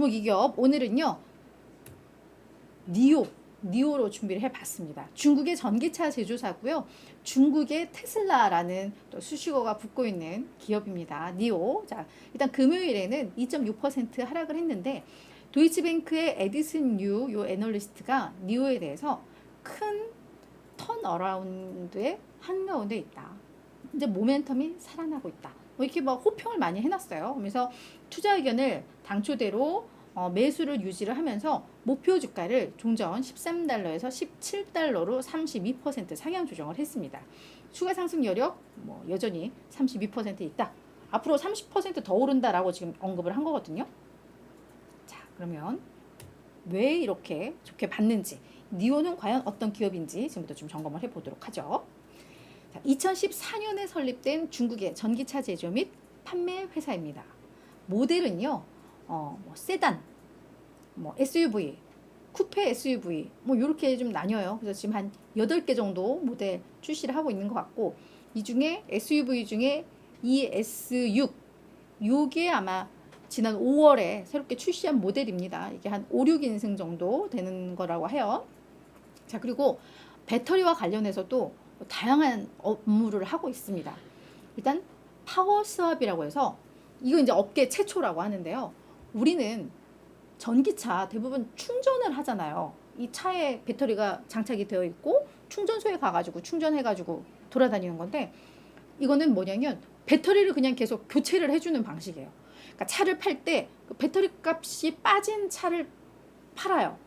주목 이 기업 오늘은요 니오로 준비를 해봤습니다. 중국의 전기차 제조사고요. 중국의 테슬라라는 또 수식어가 붙고 있는 기업입니다. 니오. 자, 일단 금요일에는 2.6% 하락을 했는데 도이치뱅크의 에디슨 요 애널리스트가 니오에 대해서 큰 턴어라운드의 한가운데 있다. 이제 모멘텀이 살아나고 있다. 뭐 이렇게 뭐 호평을 많이 해놨어요. 그래서 투자 의견을 당초대로 매수를 유지를 하면서 목표 주가를 종전 13달러에서 17달러로 32% 상향 조정을 했습니다. 추가 상승 여력 뭐 여전히 32% 있다. 앞으로 30% 더 오른다라고 지금 언급을 한 거거든요. 자, 그러면 왜 이렇게 좋게 봤는지, 니오는 과연 어떤 기업인지 지금부터 좀 점검을 해보도록 하죠. 자, 2014년에 설립된 중국의 전기차 제조 및 판매 회사입니다. 모델은요, 뭐 세단, 뭐 SUV, 쿠페 SUV, 뭐 이렇게 좀 나뉘어요. 그래서 지금 한 8개 정도 모델 출시를 하고 있는 것 같고, 이 중에 SUV 중에 ES6, 요게 아마 지난 5월에 새롭게 출시한 모델입니다. 이게 한 5, 6인승 정도 되는 거라고 해요. 자, 그리고 배터리와 관련해서도 다양한 업무를 하고 있습니다. 일단 파워 스왑이라고 해서 이거 이제 업계 최초라고 하는데요. 우리는 전기차 대부분 충전을 하잖아요. 이 차에 배터리가 장착이 되어 있고 충전소에 가가지고 충전해가지고 돌아다니는 건데, 이거는 뭐냐면 배터리를 그냥 계속 교체를 해주는 방식이에요. 그러니까 차를 팔 때 배터리 값이 빠진 차를 팔아요.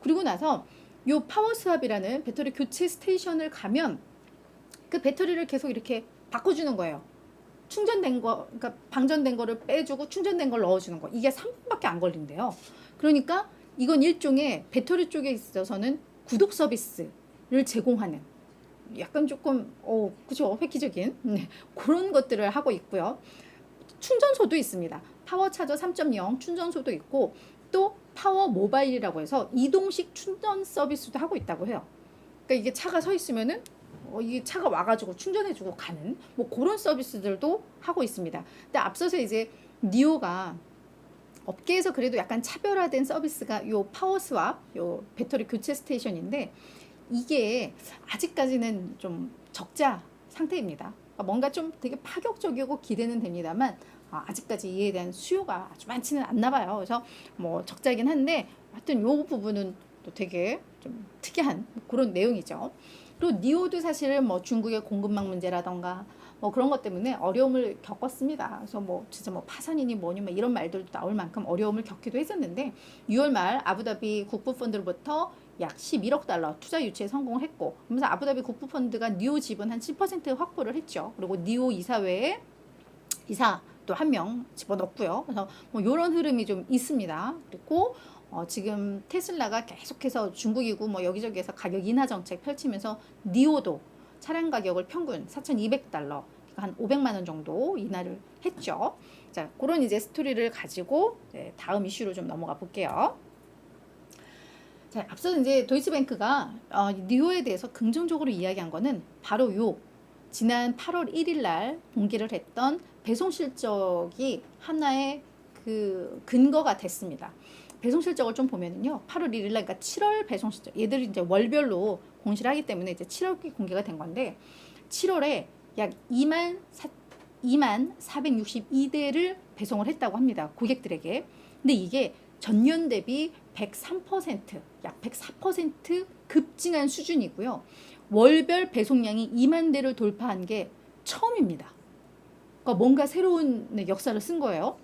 그리고 나서 요 파워 스왑이라는 배터리 교체 스테이션을 가면 그 배터리를 계속 이렇게 바꿔주는 거예요. 충전된 거, 그러니까 방전된 거를 빼주고 충전된 걸 넣어주는 거. 이게 3분밖에 안 걸린대요. 그러니까 이건 일종의 배터리 쪽에 있어서는 구독 서비스를 제공하는, 약간 조금 그죠, 획기적인 그런 것들을 하고 있고요. 충전소도 있습니다. 파워차저 3.0 충전소도 있고, 또 파워 모바일이라고 해서 이동식 충전 서비스도 하고 있다고 해요. 그러니까 이게 차가 서 있으면은 이게 차가 와가지고 충전해주고 가는 뭐 그런 서비스들도 하고 있습니다. 근데 앞서서 이제 니오가 업계에서 그래도 약간 차별화된 서비스가 요 파워 스왑, 요 배터리 교체 스테이션인데, 이게 아직까지는 좀 적자 상태입니다. 그러니까 뭔가 좀 되게 파격적이고 기대는 됩니다만 아직까지 이에 대한 수요가 아주 많지는 않나 봐요. 그래서 뭐 적자긴 한데 하여튼 요 부분은 또 되게 좀 특이한 그런 내용이죠. 또 니오도 사실은 뭐 중국의 공급망 문제라던가 뭐 그런 것 때문에 어려움을 겪었습니다. 그래서 뭐 진짜 뭐 파산이니 뭐니 뭐 이런 말들도 나올 만큼 어려움을 겪기도 했었는데, 6월 말 아부다비 국부펀드로부터 약 11억 달러 투자 유치에 성공을 했고, 그러면서 아부다비 국부펀드가 니오 지분 한 7% 확보를 했죠. 그리고 니오 이사회에 이사 또 한 명 집어넣고요. 그래서 뭐 이런 흐름이 좀 있습니다. 그리고 지금 테슬라가 계속해서 중국이고 뭐 여기저기에서 가격 인하 정책 펼치면서 니오도 차량 가격을 평균 4,200달러, 한 500만 원 정도 인하를 했죠. 자, 그런 이제 스토리를 가지고 다음 이슈로 좀 넘어가 볼게요. 자, 앞서 이제 도이치뱅크가 니오에 대해서 긍정적으로 이야기한 거는 바로 지난 8월 1일 날 공개를 했던 배송 실적이 하나의 그 근거가 됐습니다. 배송 실적을 좀 보면은요, 8월 1일 날, 그러니까 7월 배송 실적, 얘들이 이제 월별로 공시를 하기 때문에 이제 7월기 공개가 된 건데, 7월에 약 2만 462대를 배송을 했다고 합니다. 고객들에게. 근데 이게 전년 대비 103%, 약 104% 급증한 수준이고요. 월별 배송량이 2만 대를 돌파한 게 처음입니다. 그러니까 뭔가 새로운 역사를 쓴 거예요.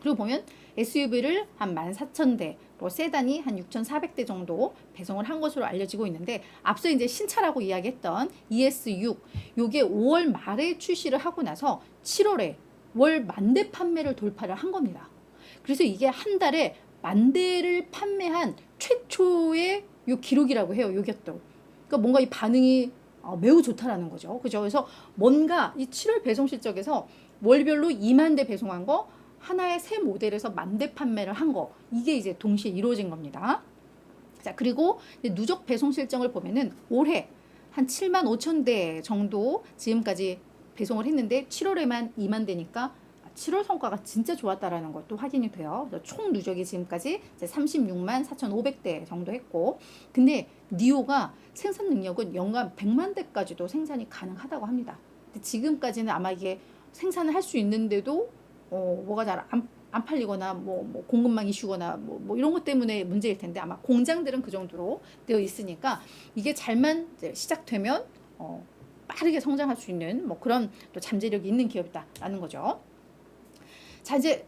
그리고 보면 SUV를 한 14,000대, 또 세단이 한 6,400대 정도 배송을 한 것으로 알려지고 있는데, 앞서 이제 신차라고 이야기했던 ES6, 요게 5월 말에 출시를 하고 나서 7월에 월 10,000대 판매를 돌파를 한 겁니다. 그래서 이게 한 달에 10,000대를 판매한 최초의 요 기록이라고 해요. 요게 또. 그러니까 뭔가 이 반응이 매우 좋다라는 거죠. 그죠? 그래서 뭔가 이 7월 배송 실적에서 월별로 2만 대 배송한 거, 하나의 새 모델에서 10,000대 판매를 한 거, 이게 이제 동시에 이루어진 겁니다. 자, 그리고 누적 배송 실적을 보면은 올해 한 75,000대 정도 지금까지 배송을 했는데 7월에만 2만 대니까 7월 성과가 진짜 좋았다라는 것도 확인이 돼요. 그래서 총 누적이 지금까지 이제 36만 4,500대 정도 했고, 근데 니오가 생산 능력은 연간 100만 대까지도 생산이 가능하다고 합니다. 근데 지금까지는 아마 이게 생산을 할 수 있는데도 뭐가 잘 안 팔리거나 뭐 공급망 이슈거나 뭐 이런 것 때문에 문제일 텐데, 아마 공장들은 그 정도로 되어 있으니까 이게 잘만 이제 시작되면 빠르게 성장할 수 있는 뭐 그런 또 잠재력이 있는 기업이다라는 거죠. 자, 이제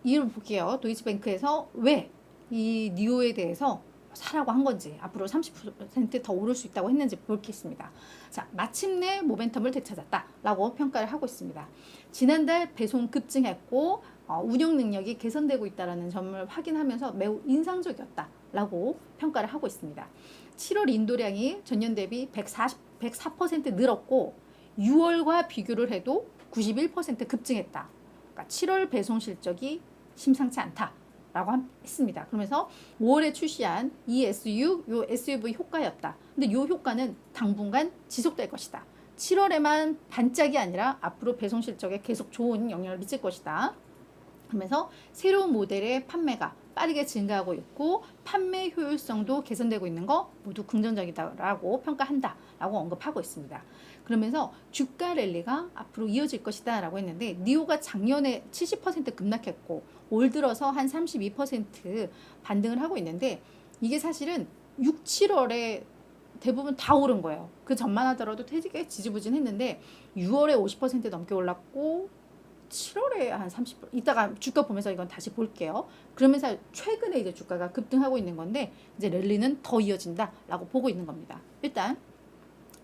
이유를 볼게요. 도이치뱅크에서 왜 이 니오에 대해서 사라고 한 건지, 앞으로 30% 더 오를 수 있다고 했는지 보겠습니다. 자, 마침내 모멘텀을 되찾았다라고 평가를 하고 있습니다. 지난달 배송 급증했고 운영 능력이 개선되고 있다는 점을 확인하면서 매우 인상적이었다라고 평가를 하고 있습니다. 7월 인도량이 전년 대비 104% 늘었고 6월과 비교를 해도 91% 급증했다. 그러니까 7월 배송 실적이 심상치 않다라고 했습니다. 그러면서 5월에 출시한 ESU, 요 SUV 효과였다. 근데 이 효과는 당분간 지속될 것이다. 7월에만 반짝이 아니라 앞으로 배송 실적에 계속 좋은 영향을 미칠 것이다. 그러면서 새로운 모델의 판매가 빠르게 증가하고 있고 판매 효율성도 개선되고 있는 거 모두 긍정적이다라고 평가한다라고 언급하고 있습니다. 그러면서 주가 랠리가 앞으로 이어질 것이다 라고 했는데, 니오가 작년에 70% 급락했고 올 들어서 한 32% 반등을 하고 있는데, 이게 사실은 6, 7월에 대부분 다 오른 거예요. 그 전만 하더라도 되게 지지부진했는데 6월에 50% 넘게 올랐고 7월에 한 30%, 이따가 주가 보면서 이건 다시 볼게요. 그러면서 최근에 이제 주가가 급등하고 있는 건데, 이제 랠리는 더 이어진다라고 보고 있는 겁니다. 일단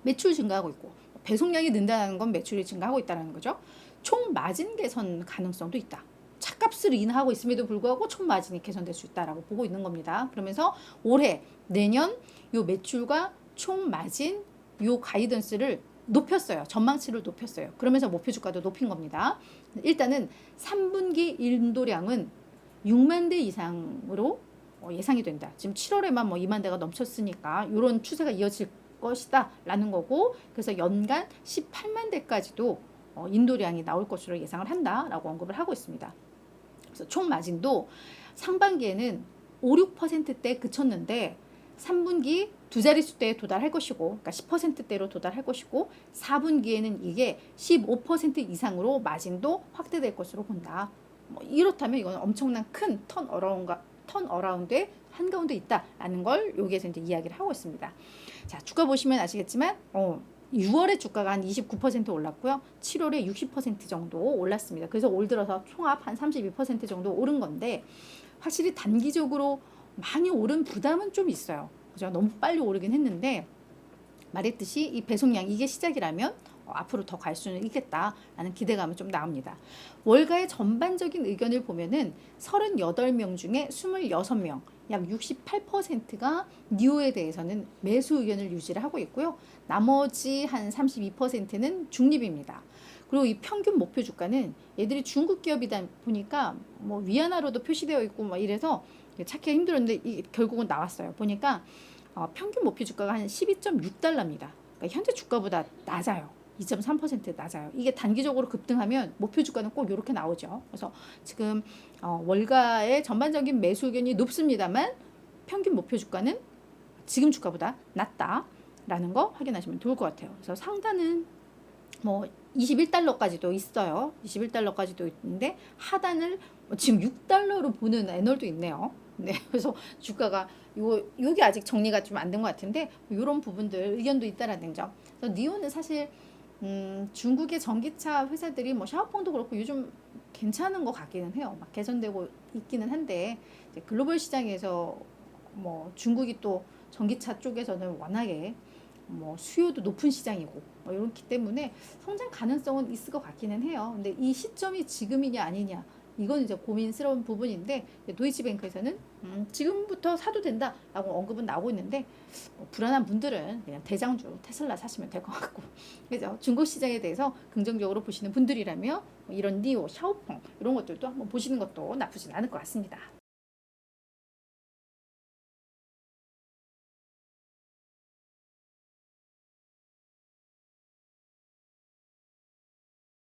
매출 증가하고 있고 배송량이 는다는 건 매출이 증가하고 있다는 거죠. 총 마진 개선 가능성도 있다. 차값을 인하하고 있음에도 불구하고 총 마진이 개선될 수 있다라고 보고 있는 겁니다. 그러면서 올해, 내년 요 매출과 총 마진 요 가이던스를 높였어요. 전망치를 높였어요. 그러면서 목표 주가도 높인 겁니다. 일단은 3분기 인도량은 6만 대 이상으로 예상이 된다. 지금 7월에만 뭐 2만 대가 넘쳤으니까 이런 추세가 이어질 것이다 라는 거고, 그래서 연간 18만 대까지도 인도량이 나올 것으로 예상을 한다라고 언급을 하고 있습니다. 그래서 총 마진도 상반기에는 5, 6%대 그쳤는데 3분기 두 자릿수대에 도달할 것이고, 그러니까 10%대로 도달할 것이고, 4분기에는 이게 15% 이상으로 마진도 확대될 것으로 본다. 뭐 이렇다면 이건 엄청난 큰 턴어라운드의 한가운데 있다라는 걸 여기에서 이제 이야기를 하고 있습니다. 자, 주가 보시면 아시겠지만 6월에 주가가 한 29% 올랐고요. 7월에 60% 정도 올랐습니다. 그래서 올 들어서 총합 한 32% 정도 오른 건데, 확실히 단기적으로 많이 오른 부담은 좀 있어요. 그죠? 너무 빨리 오르긴 했는데, 말했듯이 이 배송량 이게 시작이라면 앞으로 더 갈 수는 있겠다라는 기대감은 좀 나옵니다. 월가의 전반적인 의견을 보면은 38명 중에 26명, 약 68%가 니오에 대해서는 매수 의견을 유지를 하고 있고요. 나머지 한 32%는 중립입니다. 그리고 이 평균 목표 주가는 얘들이 중국 기업이다 보니까 뭐 위안화로도 표시되어 있고 막 이래서 찾기가 힘들었는데 이게 결국은 나왔어요. 보니까 평균 목표 주가가 한 12.6달러입니다. 그러니까 현재 주가보다 낮아요. 2.3% 낮아요. 이게 단기적으로 급등하면 목표 주가는 꼭 이렇게 나오죠. 그래서 지금 월가의 전반적인 매수 의견이 높습니다만 평균 목표 주가는 지금 주가보다 낮다라는 거 확인하시면 좋을 것 같아요. 그래서 상단은 뭐 21달러까지도 있어요. 21달러까지도 있는데 하단을 지금 6달러로 보는 애널도 있네요. 네, 그래서 주가가 요게 아직 정리가 좀 안 된 것 같은데 이런 부분들 의견도 있다라는 점. 그래서 니오는 사실 중국의 전기차 회사들이 뭐 샤오펑도 그렇고 요즘 괜찮은 것 같기는 해요. 막 개선되고 있기는 한데 이제 글로벌 시장에서 뭐 중국이 또 전기차 쪽에서는 워낙에 뭐 수요도 높은 시장이고 뭐 이렇기 때문에 성장 가능성은 있을 것 같기는 해요. 근데 이 시점이 지금이냐 아니냐 이건 이제 고민스러운 부분인데, 도이치뱅크에서는 지금부터 사도 된다라고 언급은 나오고 있는데 뭐 불안한 분들은 그냥 대장주 테슬라 사시면 될 것 같고, 그래서 중국 시장에 대해서 긍정적으로 보시는 분들이라면 이런 니오, 샤오펑 이런 것들도 한번 보시는 것도 나쁘진 않을 것 같습니다.